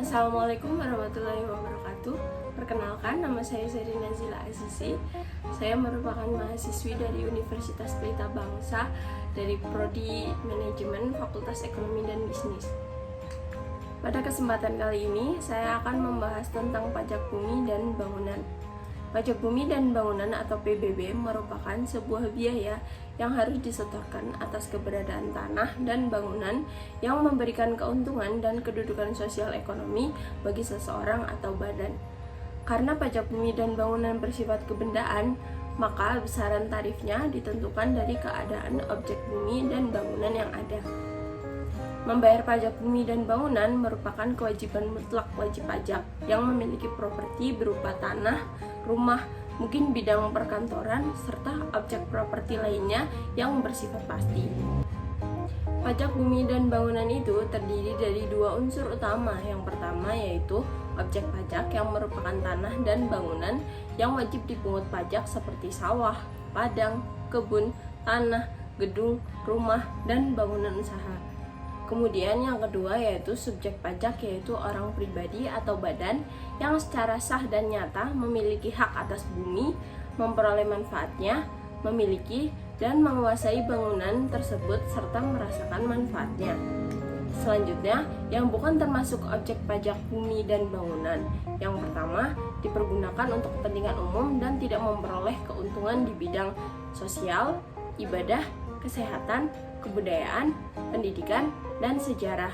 Assalamualaikum warahmatullahi wabarakatuh. Perkenalkan, nama saya Seri Nazila Azizi. Saya merupakan mahasiswi dari Universitas Pelita Bangsa dari Prodi Manajemen Fakultas Ekonomi dan Bisnis. Pada kesempatan kali ini, saya akan membahas tentang pajak bumi dan bangunan. Pajak bumi dan bangunan atau PBB merupakan sebuah biaya yang harus disetorkan atas keberadaan tanah dan bangunan yang memberikan keuntungan dan kedudukan sosial ekonomi bagi seseorang atau badan. Karena pajak bumi dan bangunan bersifat kebendaan, maka besaran tarifnya ditentukan dari keadaan objek bumi dan bangunan yang ada. Membayar pajak bumi dan bangunan merupakan kewajiban mutlak wajib pajak yang memiliki properti berupa tanah, rumah, mungkin bidang perkantoran, serta objek properti lainnya yang bersifat pasti. Pajak bumi dan bangunan itu terdiri dari dua unsur utama. Yang pertama yaitu objek pajak yang merupakan tanah dan bangunan yang wajib dipungut pajak seperti sawah, ladang, kebun, tanah, gedung, rumah, dan bangunan usaha. Kemudian yang kedua yaitu subjek pajak, yaitu orang pribadi atau badan yang secara sah dan nyata memiliki hak atas bumi, memperoleh manfaatnya, memiliki dan menguasai bangunan tersebut serta merasakan manfaatnya. Selanjutnya, yang bukan termasuk objek pajak bumi dan bangunan. Yang pertama, dipergunakan untuk kepentingan umum dan tidak memperoleh keuntungan di bidang sosial, ibadah, kesehatan, kebudayaan, pendidikan, dan sejarah.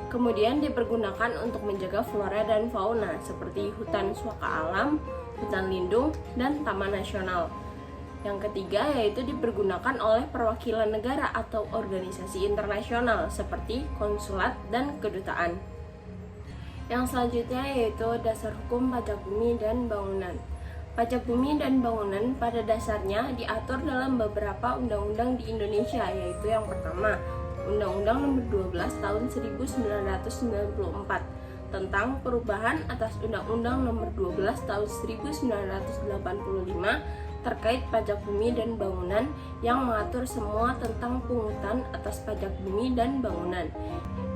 Kemudian dipergunakan untuk menjaga flora dan fauna seperti hutan suaka alam, hutan lindung, dan taman nasional. Yang ketiga yaitu dipergunakan oleh perwakilan negara atau organisasi internasional seperti konsulat dan kedutaan. Yang selanjutnya yaitu dasar hukum pajak bumi dan bangunan. Pajak bumi dan bangunan pada dasarnya diatur dalam beberapa undang-undang di Indonesia, yaitu yang pertama, Undang-Undang Nomor 12 Tahun 1994 tentang perubahan atas Undang-Undang Nomor 12 Tahun 1985 terkait pajak bumi dan bangunan yang mengatur semua tentang pungutan atas pajak bumi dan bangunan.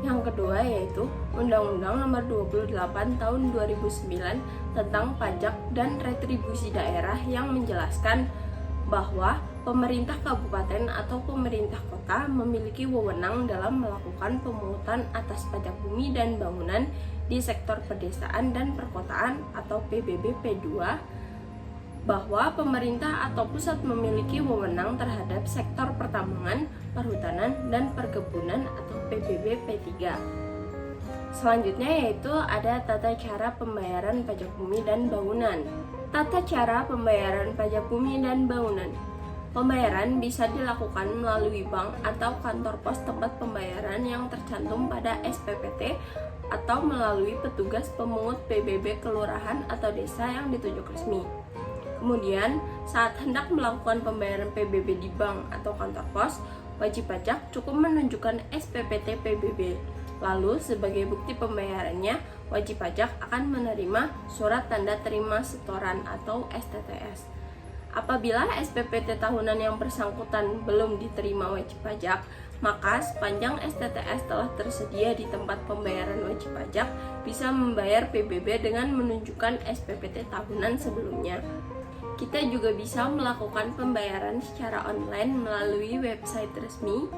Yang kedua yaitu Undang-Undang Nomor 28 Tahun 2009 tentang pajak dan retribusi daerah yang menjelaskan bahwa pemerintah kabupaten atau pemerintah kota memiliki wewenang dalam melakukan pemungutan atas pajak bumi dan bangunan di sektor pedesaan dan perkotaan atau PBB P2, bahwa pemerintah atau pusat memiliki wewenang terhadap sektor pertambangan, perhutanan, dan perkebunan atau PBB P3. Selanjutnya yaitu ada tata cara pembayaran pajak bumi dan bangunan. Tata cara pembayaran pajak bumi dan bangunan. Pembayaran bisa dilakukan melalui bank atau kantor pos tempat pembayaran yang tercantum pada SPPT atau melalui petugas pemungut PBB kelurahan atau desa yang ditunjuk resmi. Kemudian, saat hendak melakukan pembayaran PBB di bank atau kantor pos, wajib pajak cukup menunjukkan SPPT PBB. Lalu, sebagai bukti pembayarannya, wajib pajak akan menerima surat tanda terima setoran atau STTS. Apabila SPPT tahunan yang bersangkutan belum diterima wajib pajak, maka sepanjang STTS telah tersedia di tempat pembayaran wajib pajak, bisa membayar PBB dengan menunjukkan SPPT tahunan sebelumnya. Kita juga bisa melakukan pembayaran secara online melalui website resmi,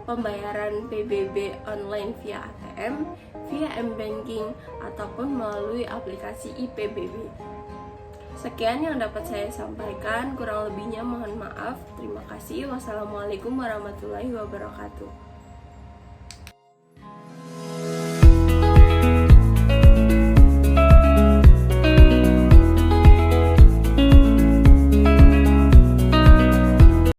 pembayaran PBB online via ATM, via M-Banking, ataupun melalui aplikasi IPBB. Sekian yang dapat saya sampaikan, kurang lebihnya mohon maaf. Terima kasih. Wassalamualaikum warahmatullahi wabarakatuh.